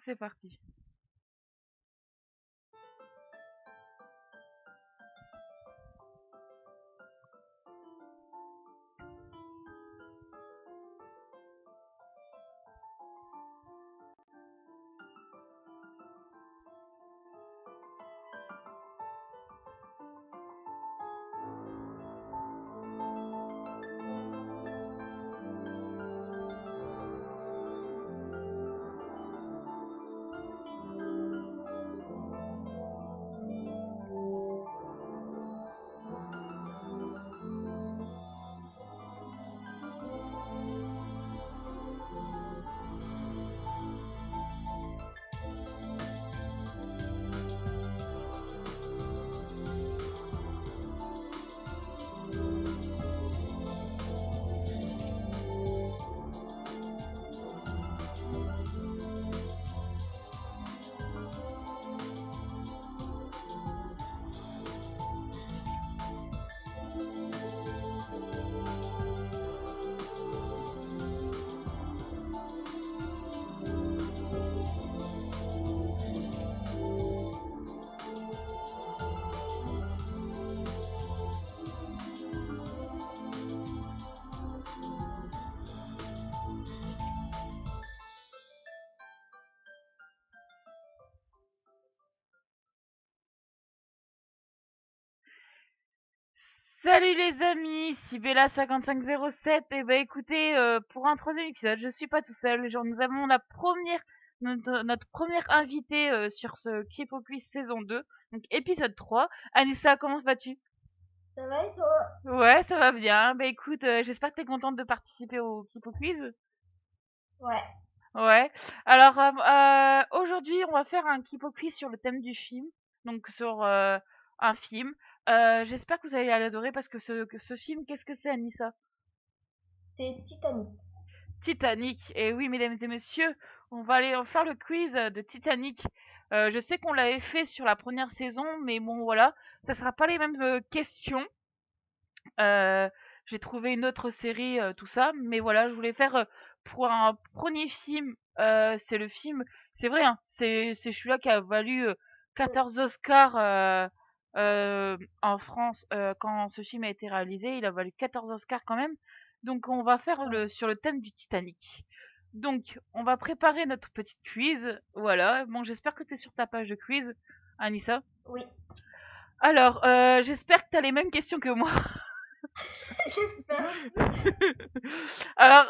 c'est parti. Salut les amis, ici Bella5507. Et bah écoutez, pour un troisième épisode, je suis pas tout seul. Genre, nous avons notre première invitée sur ce Kipo Quiz saison 2, donc épisode 3. Anissa, comment vas-tu? Ça va et toi? Ouais, ça va bien. Bah écoute, j'espère que t'es contente de participer au Kipo Quiz. Ouais. Ouais. Alors, aujourd'hui, on va faire un Kipo Quiz sur le thème du film, donc sur un film. J'espère que vous allez l'adorer parce que ce film, qu'est-ce que c'est, Anissa? C'est Titanic. Titanic. Et oui, mesdames et messieurs, on va aller faire le quiz de Titanic. Je sais qu'on l'avait fait sur la première saison, mais bon, voilà, ça sera pas les mêmes questions. Euh, j'ai trouvé une autre série, tout ça, mais voilà, je voulais faire pour un premier film. C'est le film, c'est vrai, hein, c'est celui-là qui a valu 14 Oscars en France quand ce film a été réalisé. Il a valu 14 Oscars quand même. Donc on va faire sur le thème du Titanic. Donc on va préparer notre petite quiz. Voilà. Bon, j'espère que tu es sur ta page de quiz, Anissa. Oui. Alors, j'espère que tu as les mêmes questions que moi. J'espère aussi. Alors,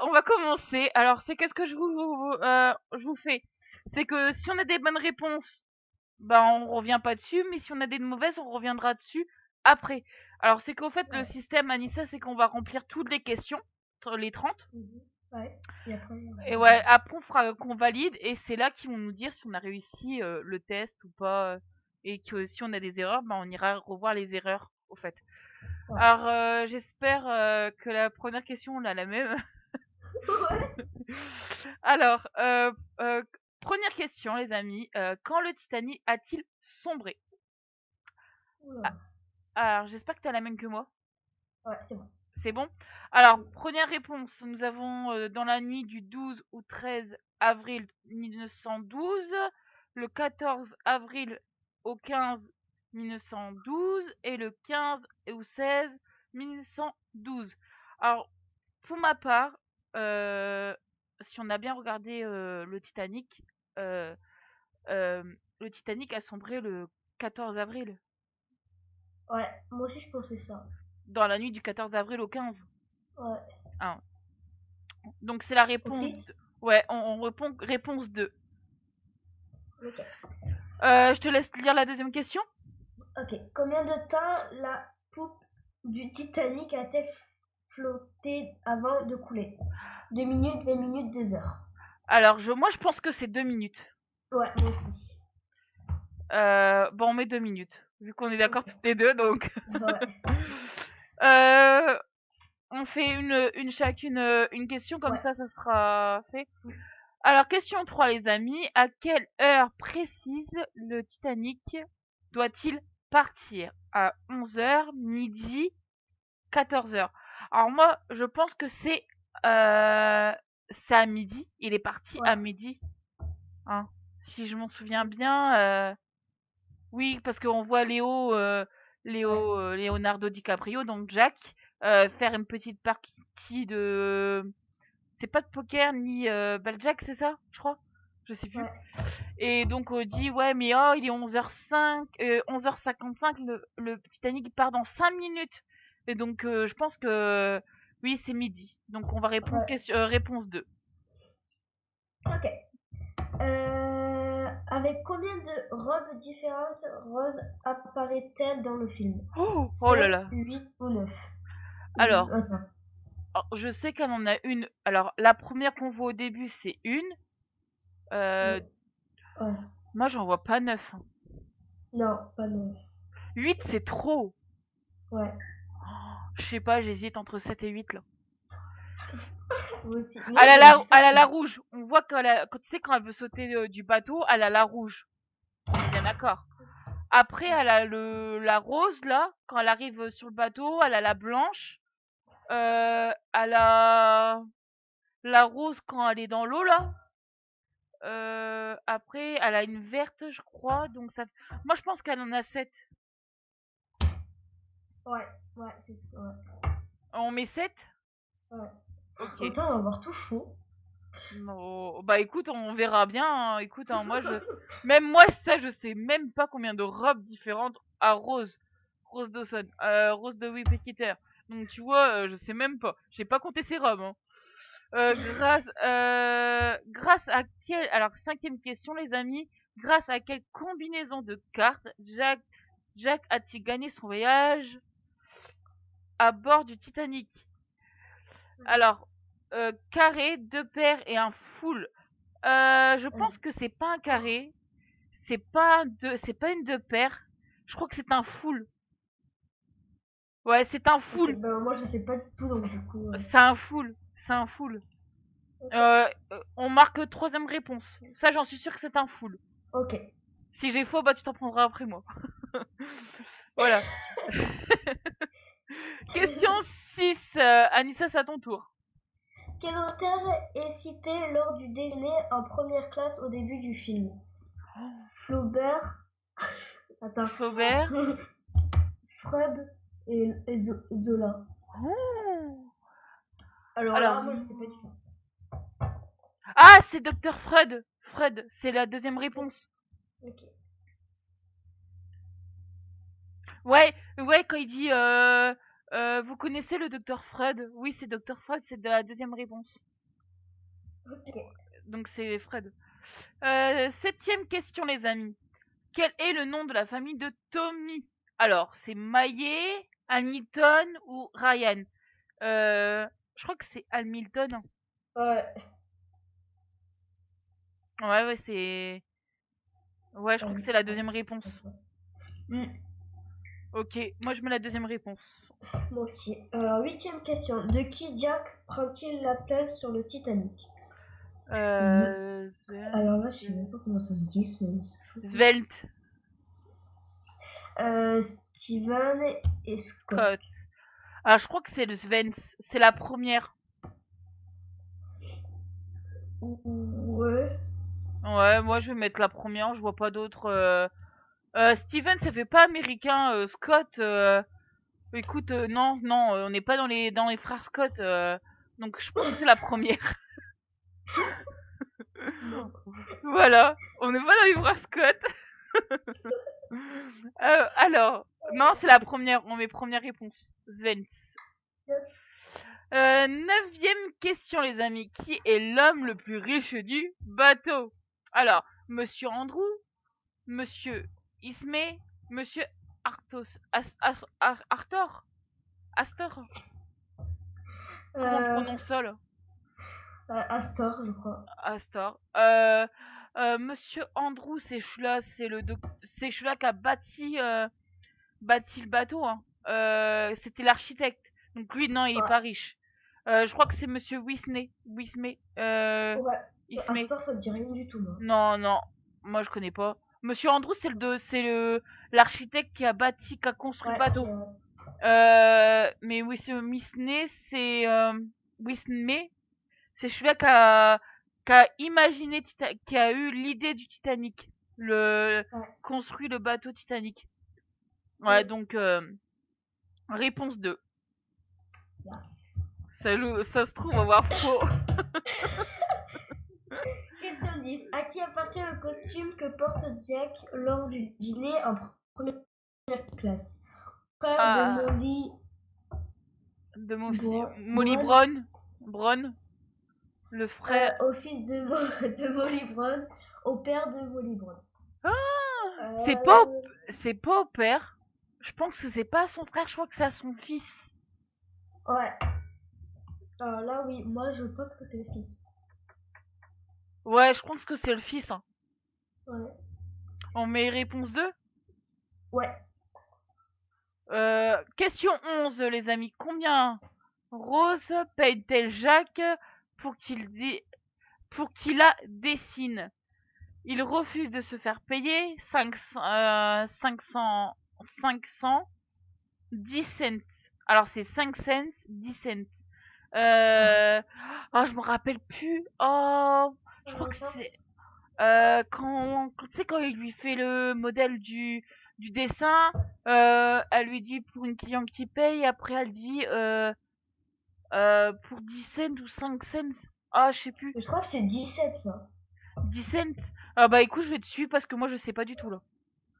on va commencer. Alors, c'est qu'est-ce que je vous fais? C'est que si on a des bonnes réponses, ben on revient pas dessus, mais si on a des mauvaises, on reviendra dessus après. Alors, c'est qu'au fait, le Ouais. système, Anissa, c'est qu'on va remplir toutes les questions, les 30. Mhm. Ouais. Et après, Et ouais, après, on fera qu'on valide, et c'est là qu'ils vont nous dire si on a réussi le test ou pas. Et que si on a des erreurs, ben on ira revoir les erreurs, au fait. ouais. Alors, j'espère que la première question, on a la même. Ouais. Alors, première question, les amis. Quand le Titanic a-t-il sombré? Ah, Oula. alors, j'espère que tu as la même que moi. Ouais, c'est bon. C'est bon? Alors, Oui. première réponse, nous avons dans la nuit du 12 au 13 avril 1912, le 14 avril au 15 1912 et le 15 et au 16 1912. Alors, pour ma part, si on a bien regardé le Titanic, euh, euh, le Titanic a sombré le 14 avril, Ouais. Moi aussi, je pensais ça. dans la nuit du 14 avril au 15. Ouais. Hein. Donc c'est la Ok. réponse. Ouais, on répond réponse 2. Ok. Je te laisse lire la deuxième question. Ok. Combien de temps la poupe du Titanic a-t-elle flotté avant de couler? 2 minutes, 20 minutes, 2 heures. Alors, moi, je pense que c'est 2 minutes. Ouais, moi aussi. Bon, on met 2 minutes, vu qu'on est d'accord Ok. toutes les deux, donc. Ouais. Euh, on fait une chacune une question, comme Ouais. ça sera fait. Alors, question 3, les amis. À quelle heure précise le Titanic doit-il partir? À 11 heures, midi, 14 heures. Alors, moi, je pense que c'est à midi. Il est parti Ouais. à midi. hein. Si je m'en souviens bien, oui, parce qu'on voit Leonardo DiCaprio, donc Jack, faire une petite partie de... C'est pas de poker ni blackjack, c'est ça, je crois? Je sais plus. Ouais. Et donc on dit ouais mais oh il est 11h05, 11h55, le Titanic part dans 5 minutes. Et donc je pense que oui c'est midi. Donc on va répondre Ouais. réponse 2. Ok. Avec combien de robes différentes Rose apparaît-elle dans le film? Oh, oh là 7, là. 8 ou 9? Alors, Attends. je sais qu'elle en a une. Alors la première qu'on voit au début c'est une. Euh, Ouais. Moi j'en vois pas 9. Non, pas 9. 8 c'est trop. Ouais. Je sais pas, j'hésite entre 7 et 8 là. Moi aussi. Moi, Elle a je la, plutôt elle a la 7. rouge. On voit quand tu sais quand elle veut sauter du bateau, elle a la rouge. On est bien d'accord. Après, elle a la rose, là, quand elle arrive sur le bateau, elle a la blanche, elle a la rose quand elle est dans l'eau, là. Après, elle a une verte, je crois, donc ça... Moi, je pense qu'elle en a 7. Ouais, ouais, ouais. On met 7. Ouais. Ok. Autant on va avoir tout faux. Non, bah écoute, on verra bien, hein. Écoute, hein, même moi, ça, je sais même pas combien de robes différentes à Rose. Rose Dawson, Rose de Whittaker. Donc tu vois, je sais même pas. J'ai pas compté ses robes, hein. Grâce à quelle... Alors, cinquième question, les amis. Grâce à quelle combinaison de cartes Jack a-t-il gagné son voyage à bord du Titanic? Alors, carré, deux paires et un full. Je pense que c'est pas un carré, c'est pas une deux paires. Je crois que c'est un full. Ouais, c'est un Ok, full. ben moi je sais pas du tout, donc du coup. C'est un full. C'est un full. Ok. On marque troisième réponse. Ça, j'en suis sûr que c'est un full. Ok. Si j'ai faux, bah tu t'en prendras après moi. Voilà. Question 6. Anissa, c'est à ton tour. Quel auteur est cité lors du déjeuner en première classe au début du film? Flaubert. Attends. Flaubert. Freud et Zola. Oh. Alors Alors. là, moi je sais pas du tout. Ah, c'est Docteur Freud. Freud, c'est la deuxième réponse. Ok. Ouais, ouais, quand il dit vous connaissez le docteur Freud? Oui, c'est docteur Freud, c'est de la deuxième réponse. Ok. Donc c'est Freud. Septième question, les amis. Quel est le nom de la famille de Tommy? Alors, c'est Maillet, Hamilton ou Ryan? Je crois que c'est Hamilton. Ouais. Ouais, ouais, c'est... Ouais, je crois que c'est la deuxième réponse. Mm. Ok, moi je mets la deuxième réponse. Moi aussi. Alors, huitième question. De qui Jack prend-il la place sur le Titanic? Euh... Alors là, je sais même pas comment ça se dit. Svelte. Steven et Scott. Scott. Ah, je crois que c'est le Svens. C'est la première. Ouais. Ouais, moi je vais mettre la première, je vois pas d'autres. Steven, ça fait pas américain. Scott, écoute, non, non, on n'est pas dans les frères Scott. Donc je pense que c'est la première. Non. Voilà, on n'est pas dans les frères Scott. Alors, non, c'est la première. On met première réponse. Svens. Neuvième question, les amis. Qui est l'homme le plus riche du bateau? Alors, Monsieur Andrew, Monsieur Ismay, Monsieur Arthos, Arthur, Astor. Comment on prononce ça là? Astor, je crois. Astor. Monsieur Andrew, c'est celui-là, c'est celui-là qui a bâti le bateau, hein. C'était l'architecte. Donc lui, non, il est Ouais. pas riche. Je crois que c'est Monsieur Wisney. Ouais. Ismay. Astor, ça me dit rien du tout, moi. Non, non, moi je connais pas. Monsieur Andrew, l'architecte qui a construit le Ouais, bateau. Mais Wisney, c'est Wisney, c'est celui-là a imaginé, qui a eu l'idée du Titanic, Ouais. construit le bateau Titanic. Ouais, Oui. donc réponse 2. Yes. Ça se trouve, on va avoir faux. Question 10. À qui appartient le costume que porte Jack lors du dîner en première classe? Frère de Ah, Molly de Molly Brown, Brown, le frère. au fils de, de Molly Brown, au père de Molly Brown. Ah, Euh, c'est pas au père. Je pense que c'est pas à son frère, je crois que c'est à son fils. Ouais. Alors là, oui, moi je pense que c'est le fils. Ouais, je pense que c'est le fils. Hein. Ouais. On met réponse 2. Ouais. Question 11, les amis. Combien Rose paye-t-elle Jacques pour qu'il la dessine? Il refuse de se faire payer 500, 10 cents. Alors c'est 5 cents, 10 cents. Oh, je me rappelle plus. Oh, je crois que c'est tu sais, quand il lui fait le modèle du dessin, elle lui dit pour une cliente qui paye, après elle dit pour 10 cents ou 5 cents. Ah, je sais plus. Je crois que c'est 17 ça. 10 cents. Ah bah écoute, je vais te suivre parce que moi je sais pas du tout là.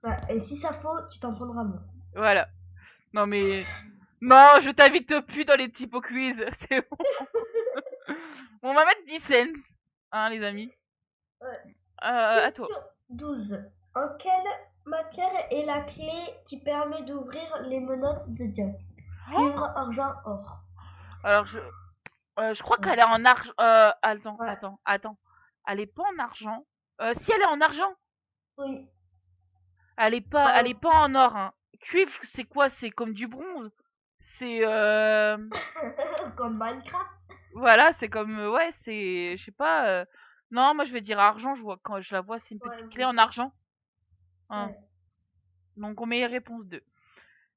Ouais. Et si ça faut, tu t'en prendras moins. Voilà. Non mais non, je t'invite plus dans les typos quiz. C'est bon. On va mettre 10 cents, hein, les amis. Ouais. À toi. Question 12. En quelle matière est la clé qui permet d'ouvrir les menottes de Jack? Oh, Cuivre, argent, or. alors je crois Ouais. qu'elle est en argent. Attends, Ouais. attends. Elle est pas en argent. Si elle est en argent, Oui. elle est Bah, pas en or. Hein. Cuivre, c'est quoi? C'est comme du bronze. C'est comme Minecraft. voilà, c'est comme ouais, c'est je sais pas. Non, moi je vais dire argent. Je vois quand je la vois, c'est une Ouais, petite moi clé en aussi. argent. Hein. Ouais. Donc on met réponse 2.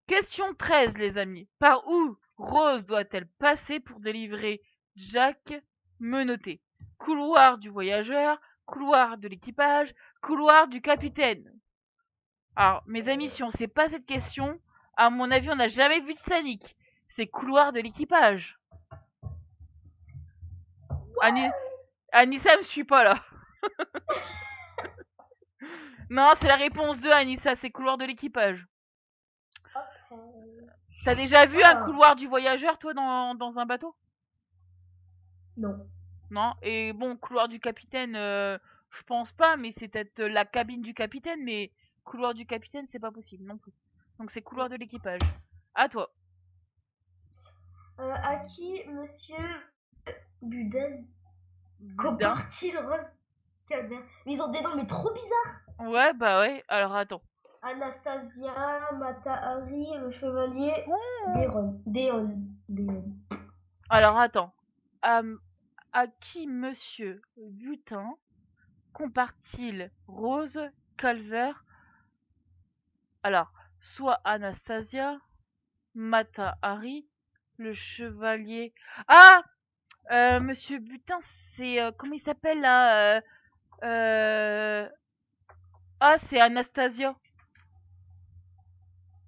Question 13, les amis. Par où Rose doit-elle passer pour délivrer Jack menotté? Couloir du voyageur, couloir de l'équipage, couloir du capitaine. Alors, mes amis, si on sait pas cette question, à mon avis, on n'a jamais vu Titanic. C'est couloir de l'équipage. Anissa me suit pas là. Non, c'est la réponse 2, Anissa, c'est couloir de l'équipage. T'as déjà vu un Ah, couloir du voyageur, toi, dans un bateau? non. Non. Et bon, couloir du capitaine, je pense pas, mais c'est peut-être la cabine du capitaine, mais couloir du capitaine, c'est pas possible non plus. Donc c'est couloir de l'équipage. À toi. À qui Monsieur Buden Boudin. comporte-t-il Rose Calvert? Mais ils ont des noms mais trop bizarres. Ouais, bah ouais. Alors attends. Anastasia, Mata Hari, le chevalier, Oh. Déron. Déon. Alors attends. À, à qui Monsieur Butin compare-t-il Rose Calvert? Alors, soit Anastasia, Mata Hari, le chevalier. Ah, Monsieur Butin, c'est comment il s'appelle là Ah, c'est Anastasia.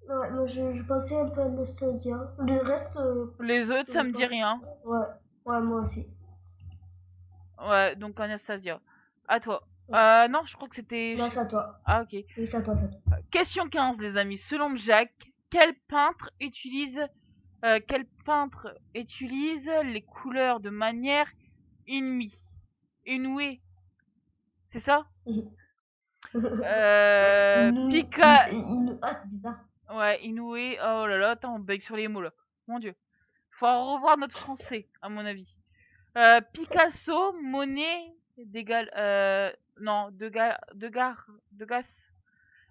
Ouais, moi je pensais un peu à Anastasia. Le reste, Les autres, je ça me dit pense. rien. Ouais, ouais, moi aussi. Ouais, donc Anastasia. À toi. Ouais. Non, je crois que c'était. Non, c'est à toi. Ah, ok. Oui, c'est à toi, c'est à toi. Question 15, les amis. Selon Jacques, quel peintre utilise les couleurs de manière inouïe? Inouïe, c'est ça? Ah, c'est bizarre. Ouais, inouïe. Oh là là, attends, on bug sur les mots là. Mon Dieu. Faut revoir notre français, à mon avis. Picasso, Monet, non, Degas.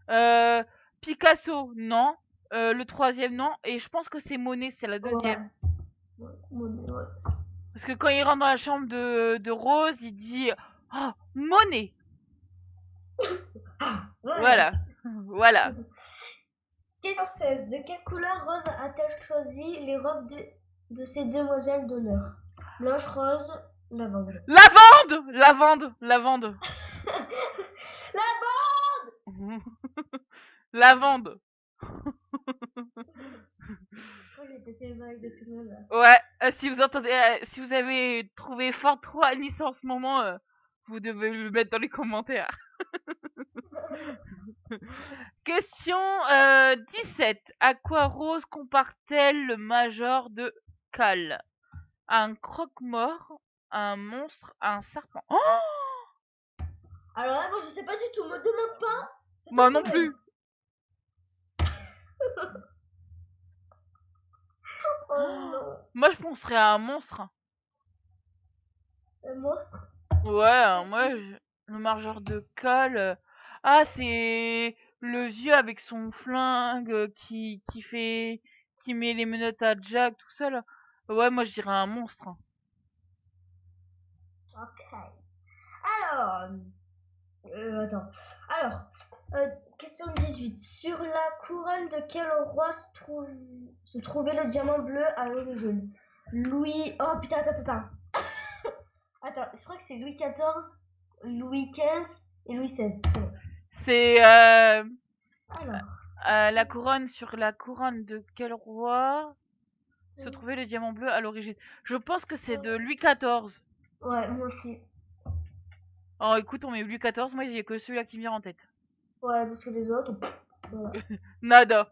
Euh, Picasso, non. Le troisième, non. Et je pense que c'est Monet, c'est la Ouais. deuxième. Ouais. Parce que quand il rentre dans la chambre de Rose, il dit oh, Monet. Ah, ouais. Voilà. Voilà. Question 16. De quelle couleur Rose a-t-elle choisi les robes de ces demoiselles d'honneur? Blanche, rose, Lavande. Lavande! Lavande! Lavande! Lavande. Lavande! Quand j'ai pété les oreilles de tout le monde là. Ouais, si vous entendez, si vous avez trouvé fort trop Alice en ce moment, vous devez le mettre dans les commentaires. Question 17. À quoi Rose compare-t-elle le major de Cal? Un croque-mort, un monstre, un serpent. Oh, Alors là, moi je sais pas du tout, me demande pas. C'est moi ton non problème. plus. Oh non. Moi je penserais à un monstre. Un monstre. Ouais, le major de Cal. Ah, c'est le vieux avec son flingue qui met les menottes à Jack, tout ça là. Ouais, moi je dirais un monstre. Ok. Alors, attends. Alors, question 18. Sur la couronne de quel roi se trouvait le diamant bleu à l'origine? Louis. Oh putain, attends. Attends, je crois que c'est Louis XIV, Louis XV et Louis XVI. C'est Alors, sur la couronne de quel roi se trouvait le diamant bleu à l'origine? Je pense que c'est de Louis XIV. ouais, moi aussi. Alors écoute, on met Louis XIV, moi il y a que celui-là qui me vient en tête. Ouais, parce que les autres. Voilà. Nada.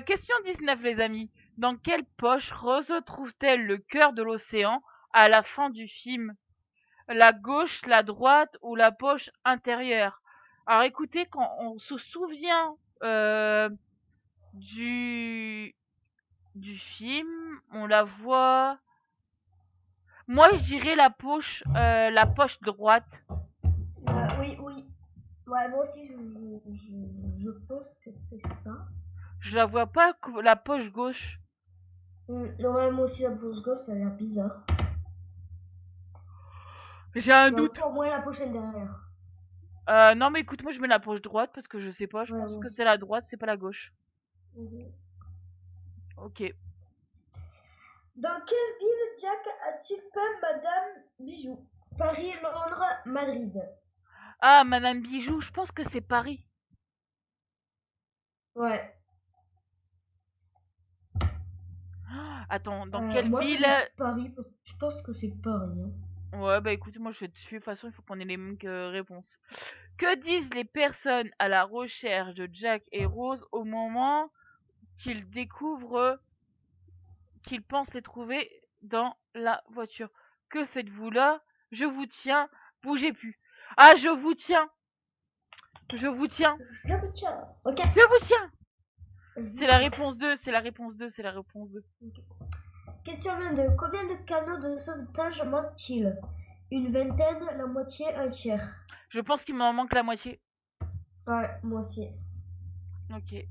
Question 19 les amis. Dans quelle poche Rose trouve-t-elle le cœur de l'océan à la fin du film? La gauche, la droite ou la poche intérieure? Alors écoutez, quand on se souvient du film, on la voit. Moi, je dirais la poche droite. Oui. Ouais, moi aussi, je pense que c'est ça. Je la vois pas la poche gauche. Non, ouais, moi aussi, la bouche gauche, ça a l'air bizarre. J'ai un Et doute. encore moins la poche derrière. Non, mais écoute, moi je mets la poche droite parce que je sais pas. Je Ouais, pense bon. que c'est la droite, c'est pas la gauche. Mhm. Ok. Dans quelle ville Jack a-t-il peint Madame Bijou? Paris, Londres, Madrid. Ah, Madame Bijou, je pense que c'est Paris. Ouais. Attends, dans quelle Moi, je ville? dis Paris parce que je pense que c'est Paris. Ouais, bah écoute, moi je vais te suivre. De toute façon, il faut qu'on ait les mêmes réponses. Que disent les personnes à la recherche de Jack et Rose au moment qu'ils découvrent qu'ils pensent les trouver dans la voiture? Que faites-vous là? Je vous tiens, bougez plus. Ah, je vous tiens, je vous tiens, Je vous tiens. Ok. je vous tiens. Je vous C'est la tiens. réponse 2, c'est la réponse 2, c'est la réponse 2. Ok. Question 22. Combien de canaux de sauvetage manque-t-il? Une vingtaine, la moitié, un tiers. Je pense qu'il m'en manque la moitié. Ouais, moi aussi. Ok.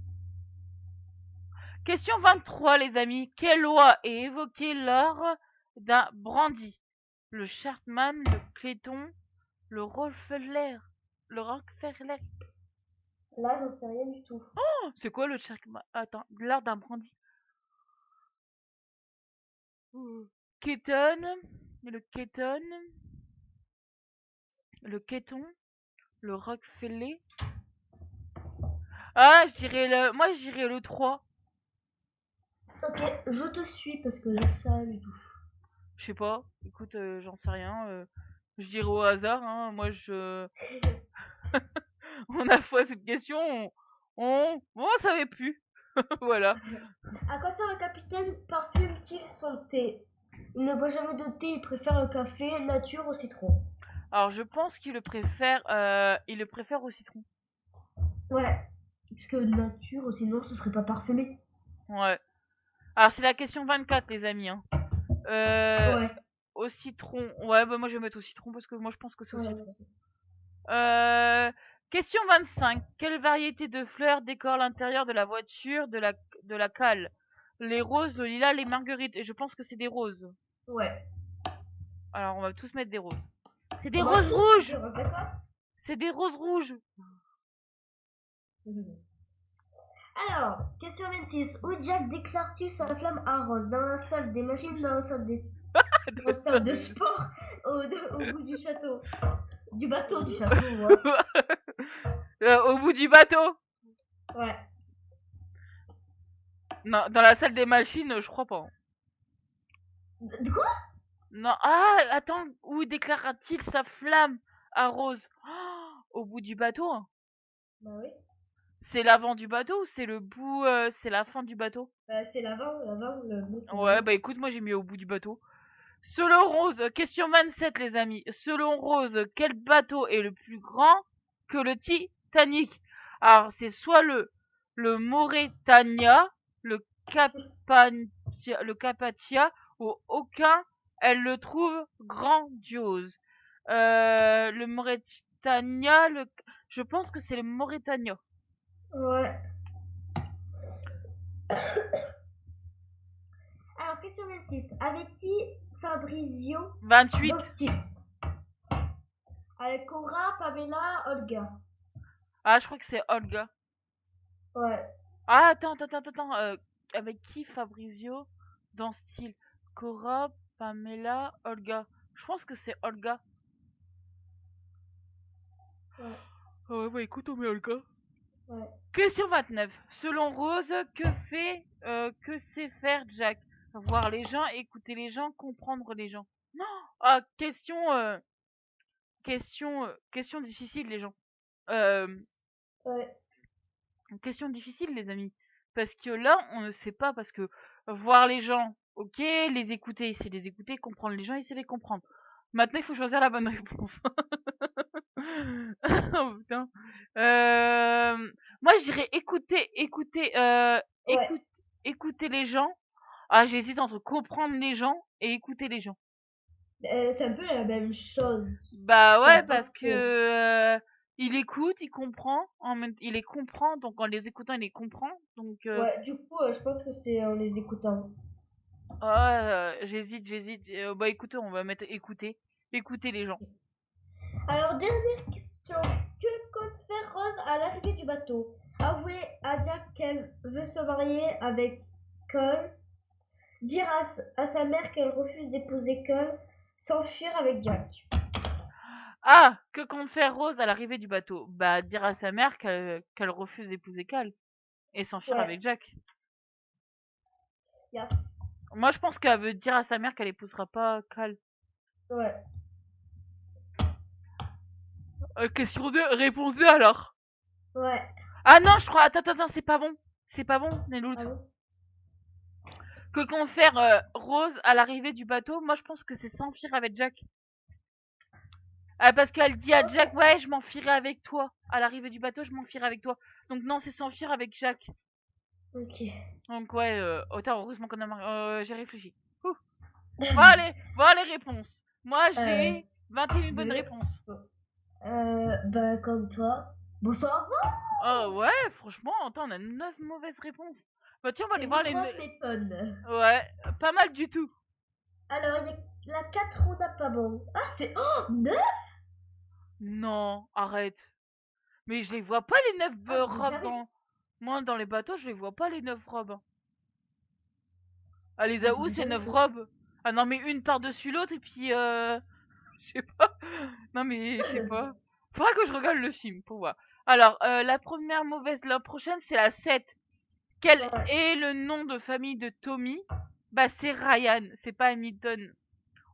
Question 23, les amis. Quelle loi est évoquée lors d'un brandy? Le Chartman, le Clayton, le Rockefeller. Le Rockefeller. Là, j'en sais rien du tout. Oh, c'est quoi le Chartman? Attends, lors d'un brandy. Keton, le Keton, le Keton, le Rockefeller. Ah, moi je dirais le 3. Ok, je te suis parce que je sais rien du tout. Je sais pas. Écoute, j'en sais rien. Je dirais au hasard, hein. On a fait cette question, on savait plus. Voilà. À quoi sert le capitaine parfume-t-il son thé? Il ne boit jamais de thé, il préfère le café nature au citron. Alors je pense il le préfère au citron. Ouais, parce que nature, sinon ce serait pas parfumé. Ouais. Alors c'est la question 24 les amis, hein. Euh, Ouais, Au citron. Ouais, bah moi je vais mettre au citron parce que moi je pense que c'est au ouais, citron. Euh, Question 25. Quelle variété de fleurs décore l'intérieur de la voiture de la cale? Les roses, le lilas, les marguerites. Et je pense que c'est des roses. ouais. Alors on va tous mettre des roses. C'est des On va roses tous mettre rouges! des roses, d'accord? C'est des roses rouges! Alors, question 26. Où Jack déclare-t-il sa flamme à Rose? Dans la salle des machines, dans la salle des... Au centre de sport, au bout du château. Du bateau, du château, ouais. Au bout du bateau. Ouais. Non, dans la salle des machines, je crois pas. De quoi? Non, ah, attends, où déclara-t-il sa flamme à Rose? Au bout du bateau, hein. Bah oui. C'est l'avant du bateau ou c'est le bout, c'est la fin du bateau? Bah c'est l'avant, le bout c'est Ouais, l'avant. bah écoute, moi j'ai mis au bout du bateau. Selon Rose, question 27 les amis. Selon Rose, quel bateau est le plus grand que le Titanic? Alors c'est soit le Mauretania, le Capatia ou aucun, elle le trouve grandiose. Le Mauretania, je pense que c'est le Mauretania. Ouais. Alors, question 26. Avec qui Fabrizio 28. dans Style? Avec Cora, Pamela, Olga. Ah, je crois que c'est Olga. Ouais. Ah, attends. Avec qui Fabrizio dans style? Cora, Pamela, Olga. Je pense que c'est Olga. Ouais. Ouais, bah écoute, on met Olga. Ouais. Question 29. Selon Rose, que sait faire Jack? Voir les gens, écouter les gens, comprendre les gens. Non. Ah, question difficile, les gens. Euh, Ouais. Question difficile, les amis. Parce que là, on ne sait pas, parce que voir les gens, ok, les écouter, c'est les écouter, comprendre les gens, c'est les comprendre. Maintenant, il faut choisir la bonne réponse. Oh putain. Moi, j'irais Ouais. écouter les gens. Ah, j'hésite entre comprendre les gens et écouter les gens. C'est un peu la même chose. Bah Enfin, ouais, pas parce que trop. il écoute, il comprend, il les comprend, donc en les écoutant, il les comprend. Donc Ouais, du coup, je pense que c'est en les écoutant. j'hésite. Bah écoutez, on va mettre écouter. Écouter les gens. Alors, dernière question. Que compte faire Rose à l'arrivée du bateau? Avouer à Jack qu'elle veut se marier avec Cole. Dire à sa mère qu'elle refuse d'épouser Cole. S'enfuir avec Jack. Ah, que compte faire Rose à l'arrivée du bateau? Bah dire à sa mère qu'elle refuse d'épouser Cal et s'enfuir Ouais. avec Jack. Yes. Moi je pense qu'elle veut dire à sa mère qu'elle épousera pas Cal. Ouais. Question 2, réponse 2 alors. Ouais. Ah non, je crois, attends, c'est pas bon. C'est pas bon, Nelout. Ah bon? Que compte faire Rose à l'arrivée du bateau? Moi je pense que c'est s'enfuir avec Jack. Ah, parce qu'elle dit à Jack, Ok. ouais, je m'enfuirai avec toi. À l'arrivée du bateau, je m'enfuirai avec toi. Donc non, c'est s'enfuir avec Jack. Ok. Donc ouais, autant heureusement qu'on a j'ai réfléchi. Ouh. Voilà les réponses. Moi Euh, j'ai 21 bonnes deux. réponses. Bah, comme toi. Bonsoir. Oh ouais, franchement, attends, on a 9 mauvaises réponses. Bah tiens, on va aller Les voir 9 les... Rose m'étonnent. Ouais, pas mal du tout. Alors, il y a la 4 on n'a pas bon. Ah, c'est. Oh, 9. Non, arrête. Mais je les vois pas les 9 Ah, vous êtes robes sérieux? dans... Moi, dans les bateaux, je les vois pas les 9 robes. Ah, les Ah, a vous où êtes ces sérieux? 9 robes? Ah non, mais une par-dessus l'autre et puis je sais pas. Non mais je sais pas. Faudra que je regarde le film pour voir. Alors, la première mauvaise, la prochaine c'est la 7. Quel Ouais, est le nom de famille de Tommy? Bah c'est Ryan, c'est pas Hamilton.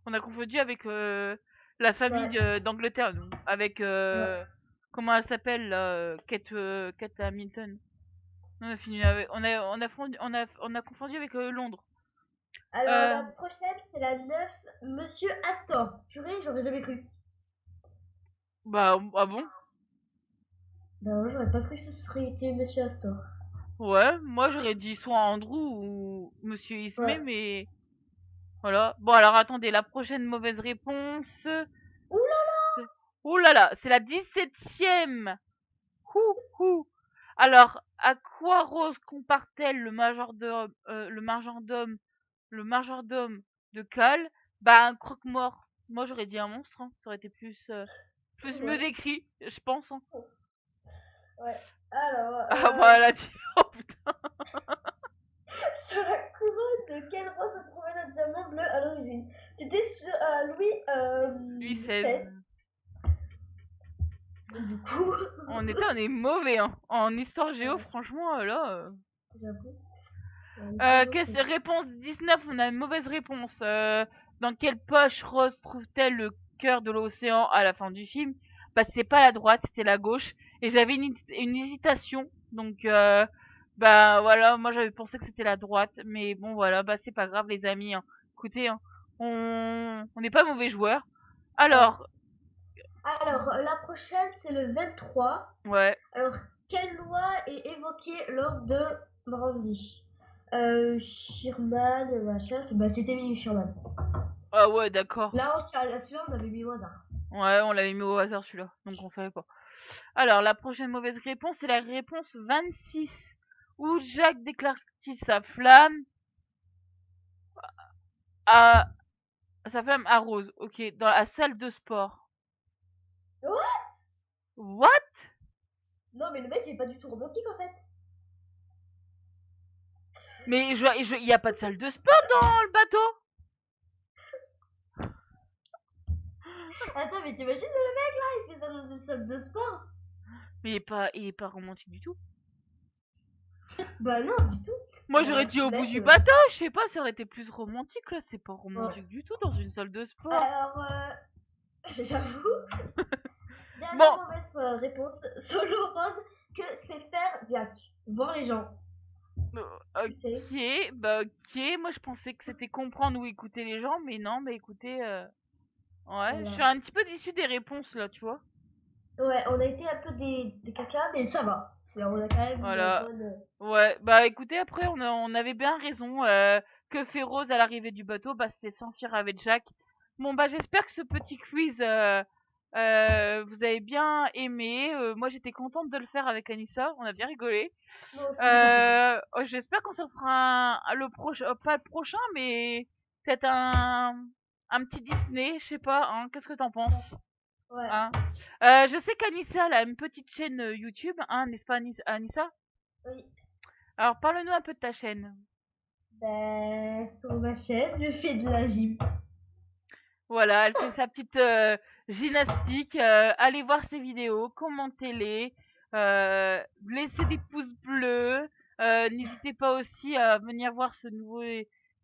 On a confondu avec la famille ouais, d'Angleterre, nous. Avec ouais. comment elle s'appelle là, Kate Hamilton. On a fini avec, on a confondu avec Londres. Alors, Euh, la prochaine, c'est la 9 Monsieur Astor. Purée, j'aurais jamais cru. Bah ah bon? Ben ouais, j'aurais pas cru que ce serait été Monsieur Astor. Ouais, moi j'aurais dit soit Andrew ou Monsieur Ismay, Ouais. mais voilà. Bon alors attendez, la prochaine mauvaise réponse. Oula! Oh là là, c'est la 17e. Ouh. Alors, à quoi Rose compare-t-elle le majordome de Cal? Bah un croque-mort. Moi j'aurais dit un monstre, hein. Ça aurait été plus mieux Ouais. décrit, je pense, hein. Ouais. Alors, Ah bah elle a dit. Oh putain. sur la couronne de quelle rose se trouvait le diamant bleu à l'origine? C'était Louis Louis XVI. XVI. Du coup, On est mauvais, hein. En histoire géo, ouais, franchement, là. j'avoue. Histoire, Réponse 19, on a une mauvaise réponse. Dans quelle poche Rose trouve-t-elle le cœur de l'océan à la fin du film? Bah, c'était pas la droite, c'était la gauche. Et j'avais une hésitation. Donc, bah voilà, moi j'avais pensé que c'était la droite. Mais bon, voilà, bah c'est pas grave, les amis, hein. Écoutez, hein, on n'est pas mauvais joueurs. ouais. Alors, Alors, la prochaine, c'est le 23. ouais. Alors, quelle loi est évoquée lors de Brandy? Sherman, machin, c'était mis Sherman. Ah ouais, d'accord. Là, celui-là, on avait mis au hasard. Ouais, on l'avait mis au hasard celui-là, donc on savait pas. Alors, la prochaine mauvaise réponse, c'est la réponse 26, où Jacques déclare-t-il à, sa flamme à Rose, ok, dans la salle de sport. What? What? Non, mais le mec, il est pas du tout romantique en fait. Mais il y a pas de salle de sport dans le bateau? Attends, mais t'imagines le mec là, il fait ça dans une salle de sport? Mais il est pas romantique du tout. Bah non, du tout. Moi, Bah, j'aurais dit au bout mec, du bateau, je sais pas, ça aurait été plus romantique, là, c'est pas ouais. romantique du tout dans une salle de sport. Alors, j'avoue, dernière Bon, mauvaise réponse, solo Rose, que c'est faire Jack. Voir les gens. Tu sais. ok, bah ok, moi je pensais que c'était comprendre ou écouter les gens, mais non, bah écoutez, ouais, je suis Voilà. un petit peu déçue des réponses là, tu vois. Ouais, on a été un peu des caca, mais ça va. Mais on a quand même une Voilà. bonne. Ouais, bah écoutez, après on avait bien raison. Que fait Rose à l'arrivée du bateau? Bah c'était s'enfuir avec Jack. Bon bah j'espère que ce petit quiz vous avez bien aimé. Moi j'étais contente de le faire avec Anissa, on a bien rigolé. Moi aussi, j'ai rigolé. J'espère qu'on s'en fera le prochain, pas le prochain, mais peut-être un petit Disney, je sais pas, hein. Qu'est-ce que t'en penses? Ouais. Hein? Je sais qu'Anissa, elle a une petite chaîne YouTube, hein, n'est-ce pas Anissa? Oui. Alors parle-nous un peu de ta chaîne. Ben, sur ma chaîne, je fais de la gym. Voilà, elle fait sa petite gymnastique. Allez voir ses vidéos, commentez-les, laissez des pouces bleus. N'hésitez pas aussi à venir voir ce nouveau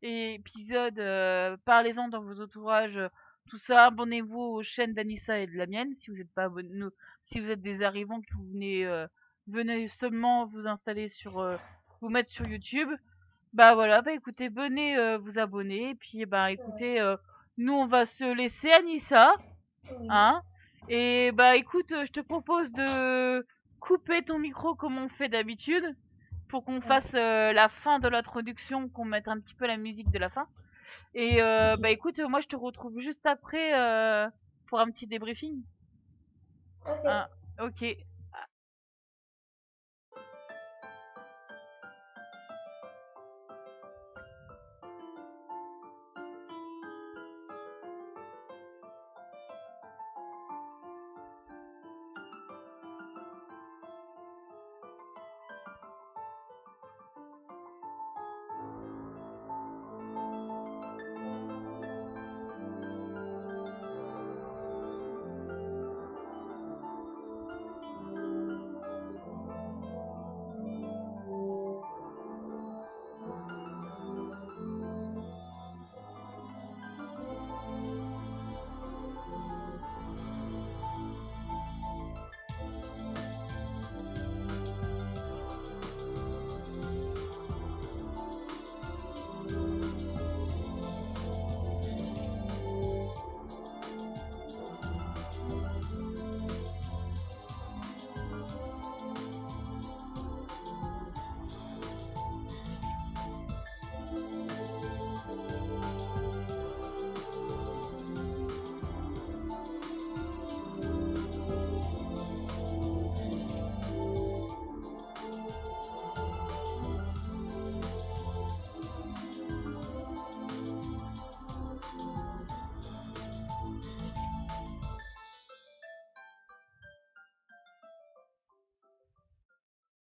épisode. Parlez-en dans vos entourages, tout ça. Abonnez-vous aux chaînes d'Anissa et de la mienne si vous n'êtes pas abonné, si vous êtes des arrivants que vous venez seulement vous installer vous mettre sur YouTube. Bah voilà, bah écoutez, venez vous abonner. Et puis bah Ouais. écoutez, nous on va se laisser Anissa, Oui. hein. Et bah écoute, je te propose de couper ton micro comme on fait d'habitude pour qu'on Ouais. fasse la fin de l'introduction, qu'on mette un petit peu la musique de la fin. Et Ok. bah écoute, moi je te retrouve juste après pour un petit débriefing. Ok. Hein. Ok.